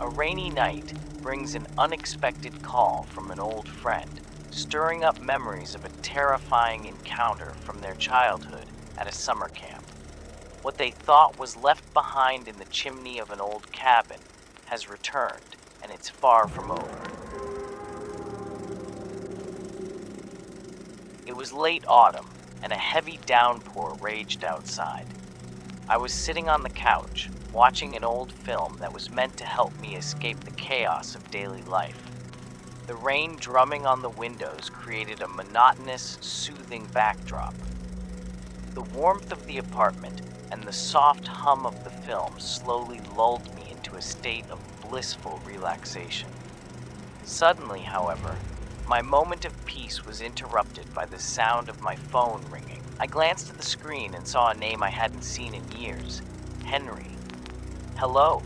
A rainy night brings an unexpected call from an old friend, stirring up memories of a terrifying encounter from their childhood at a summer camp. What they thought was left behind in the chimney of an old cabin has returned, and it's far from over. It was late autumn, and a heavy downpour raged outside. I was sitting on the couch, watching an old film that was meant to help me escape the chaos of daily life. The rain drumming on the windows created a monotonous, soothing backdrop. The warmth of the apartment and the soft hum of the film slowly lulled me into a state of blissful relaxation. Suddenly, however, my moment of peace was interrupted by the sound of my phone ringing. I glanced at the screen and saw a name I hadn't seen in years: Henry. "Hello,"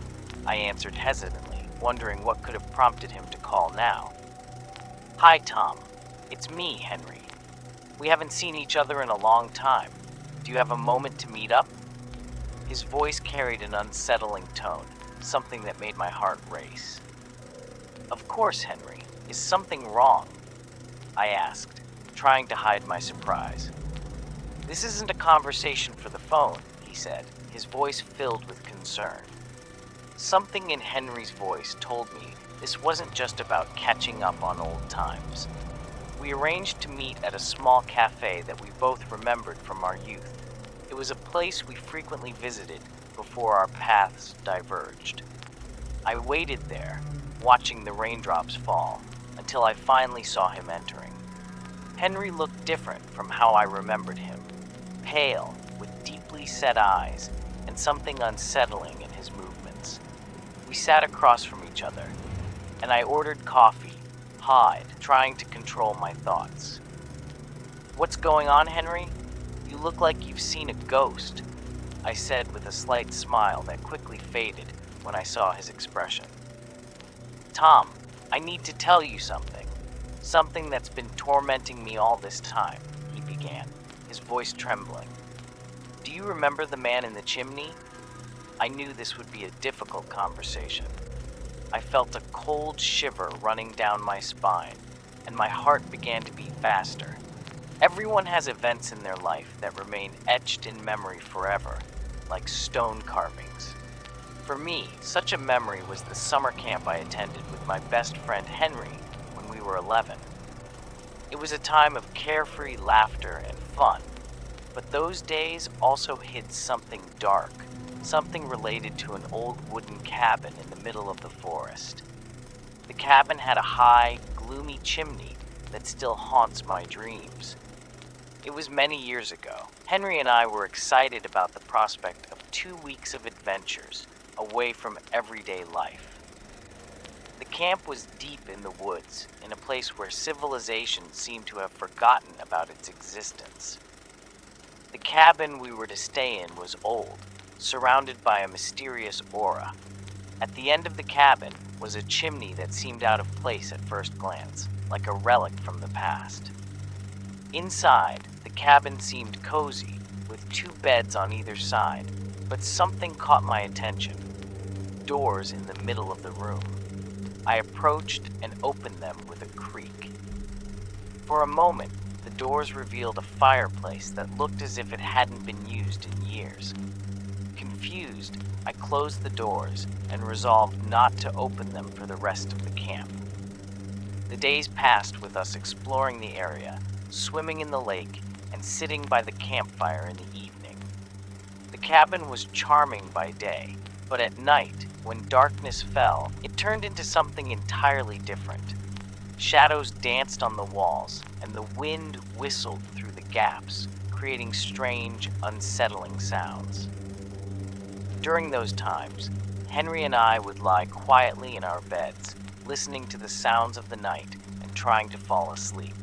I answered hesitantly, wondering what could have prompted him to call now. "Hi, Tom. It's me, Henry. We haven't seen each other in a long time. Do you have a moment to meet up?" His voice carried an unsettling tone, something that made my heart race. "Of course, Henry. Is something wrong?" I asked, trying to hide my surprise. "This isn't a conversation for the phone," he said, his voice filled with concern. Something in Henry's voice told me this wasn't just about catching up on old times. We arranged to meet at a small cafe that we both remembered from our youth. It was a place we frequently visited before our paths diverged. I waited there, watching the raindrops fall, until I finally saw him entering. Henry looked different from how I remembered him, pale, with deeply set eyes, and something unsettling in his movements. We sat across from each other, and I ordered coffee, trying to control my thoughts. "What's going on, Henry? You look like you've seen a ghost," I said with a slight smile that quickly faded when I saw his expression. "Tom, I need to tell you something. Something that's been tormenting me all this time," he began, his voice trembling. "Do you remember the man in the chimney?" I knew this would be a difficult conversation. I felt a cold shiver running down my spine, and my heart began to beat faster. Everyone has events in their life that remain etched in memory forever, like stone carvings. For me, such a memory was the summer camp I attended with my best friend Henry when we were 11. It was a time of carefree laughter and fun, but those days also hid something dark, something related to an old wooden cabin in the middle of the forest. The cabin had a high, gloomy chimney that still haunts my dreams. It was many years ago. Henry and I were excited about the prospect of 2 weeks of adventures away from everyday life. The camp was deep in the woods, in a place where civilization seemed to have forgotten about its existence. The cabin we were to stay in was old, surrounded by a mysterious aura. At the end of the cabin was a chimney that seemed out of place at first glance, like a relic from the past. Inside, the cabin seemed cozy, with 2 beds on either side, but something caught my attention: doors in the middle of the room. I approached and opened them with a creak. For a moment, the doors revealed a fireplace that looked as if it hadn't been used in years. Confused, I closed the doors and resolved not to open them for the rest of the camp. The days passed with us exploring the area, swimming in the lake, and sitting by the campfire in the evening. The cabin was charming by day, but at night, when darkness fell, it turned into something entirely different. Shadows danced on the walls, and the wind whistled through the gaps, creating strange, unsettling sounds. During those times, Henry and I would lie quietly in our beds, listening to the sounds of the night and trying to fall asleep.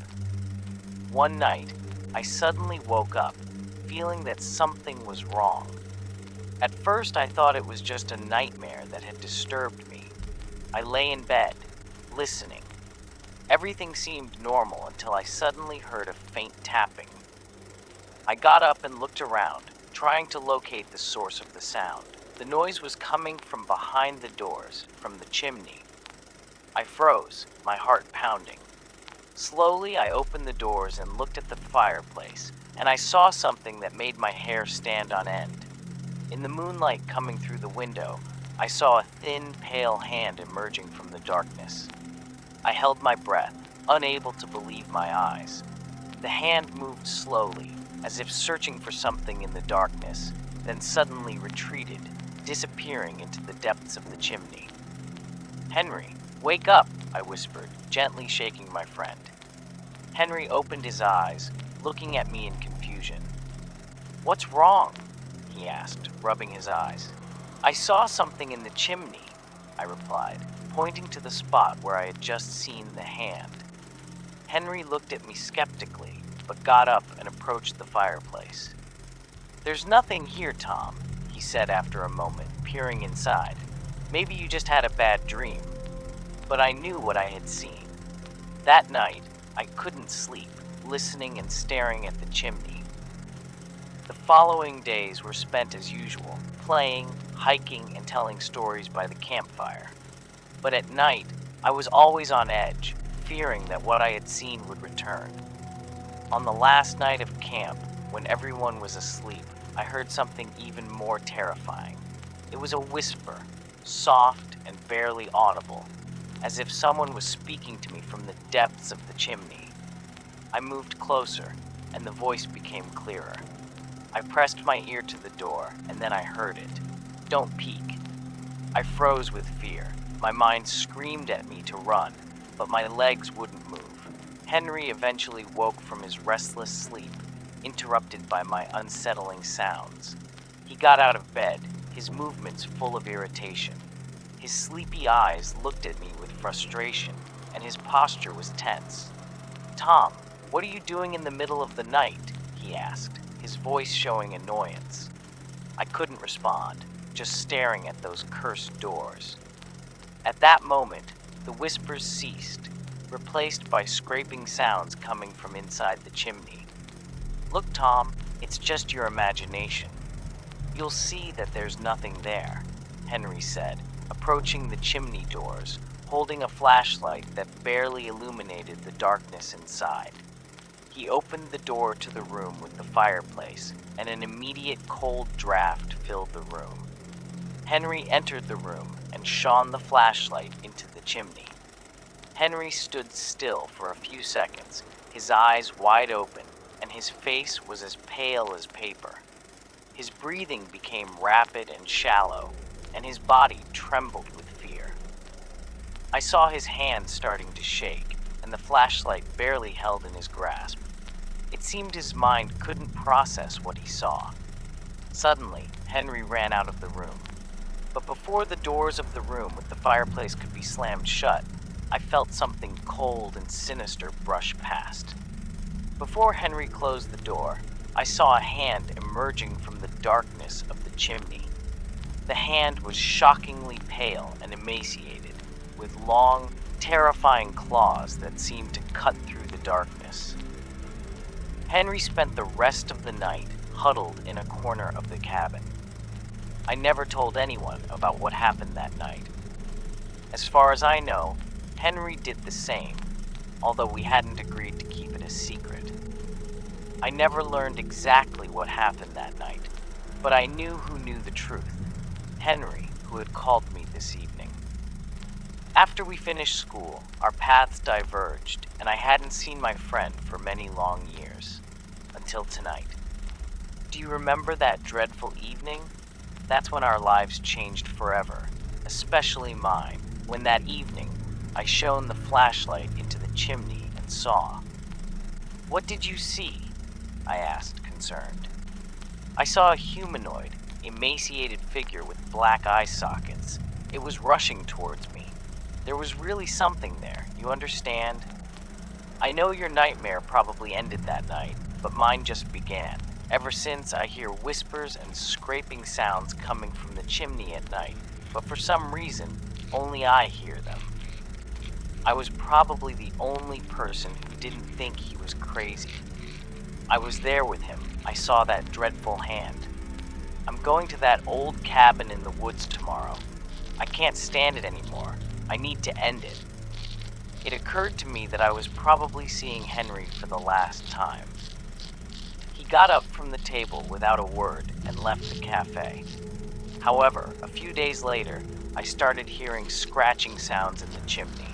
One night, I suddenly woke up, feeling that something was wrong. At first, I thought it was just a nightmare that had disturbed me. I lay in bed, listening. Everything seemed normal until I suddenly heard a faint tapping. I got up and looked around, trying to locate the source of the sound. The noise was coming from behind the doors, from the chimney. I froze, my heart pounding. Slowly, I opened the doors and looked at the fireplace, and I saw something that made my hair stand on end. In the moonlight coming through the window, I saw a thin, pale hand emerging from the darkness. I held my breath, unable to believe my eyes. The hand moved slowly, as if searching for something in the darkness, then suddenly retreated, disappearing into the depths of the chimney. "Henry, wake up," I whispered, gently shaking my friend. Henry opened his eyes, looking at me in confusion. "What's wrong?" he asked, rubbing his eyes. "I saw something in the chimney," I replied, pointing to the spot where I had just seen the hand. Henry looked at me skeptically, but got up and approached the fireplace. "There's nothing here, Tom," he said after a moment, peering inside. "Maybe you just had a bad dream." But I knew what I had seen. That night, I couldn't sleep, listening and staring at the chimney. The following days were spent as usual, playing, hiking, and telling stories by the campfire. But at night, I was always on edge, fearing that what I had seen would return. On the last night of camp, when everyone was asleep, I heard something even more terrifying. It was a whisper, soft and barely audible, as if someone was speaking to me from the depths of the chimney. I moved closer, and the voice became clearer. I pressed my ear to the door, and then I heard it. "Don't peek." I froze with fear. My mind screamed at me to run, but my legs wouldn't move. Henry eventually woke from his restless sleep, interrupted by my unsettling sounds. He got out of bed, his movements full of irritation. His sleepy eyes looked at me with frustration, and his posture was tense. "Tom, what are you doing in the middle of the night?" he asked, his voice showing annoyance. I couldn't respond, just staring at those cursed doors. At that moment, the whispers ceased, replaced by scraping sounds coming from inside the chimney. "Look, Tom, it's just your imagination. You'll see that there's nothing there," Henry said, approaching the chimney doors, holding a flashlight that barely illuminated the darkness inside. He opened the door to the room with the fireplace, and an immediate cold draft filled the room. Henry entered the room and shone the flashlight into the chimney. Henry stood still for a few seconds, his eyes wide open, and his face was as pale as paper. His breathing became rapid and shallow, and his body trembled with fear. I saw his hand starting to shake, and the flashlight barely held in his grasp. It seemed his mind couldn't process what he saw. Suddenly, Henry ran out of the room. But before the doors of the room with the fireplace could be slammed shut, I felt something cold and sinister brush past. Before Henry closed the door, I saw a hand emerging from the darkness of the chimney. The hand was shockingly pale and emaciated, with long, terrifying claws that seemed to cut through the darkness. Henry spent the rest of the night huddled in a corner of the cabin. I never told anyone about what happened that night. As far as I know, Henry did the same, although we hadn't agreed to keep it a secret. I never learned exactly what happened that night, but I knew who knew the truth. Henry, who had called me this evening. After we finished school, our paths diverged, and I hadn't seen my friend for many long years. Until tonight. Do you remember that dreadful evening? That's when our lives changed forever, especially mine, when that evening I shone the flashlight into the chimney and saw. "What did you see?" I asked, concerned. "I saw a humanoid, emaciated figure with black eye sockets. It was rushing towards me. There was really something there, you understand? I know your nightmare probably ended that night, but mine just began. Ever since, I hear whispers and scraping sounds coming from the chimney at night, but for some reason, only I hear them. I was probably the only person who didn't think he was crazy. I was there with him. I saw that dreadful hand. I'm going to that old cabin in the woods tomorrow. I can't stand it anymore. I need to end it. It occurred to me that I was probably seeing Henry for the last time. He got up from the table without a word and left the cafe. However, a few days later, I started hearing scratching sounds in the chimney.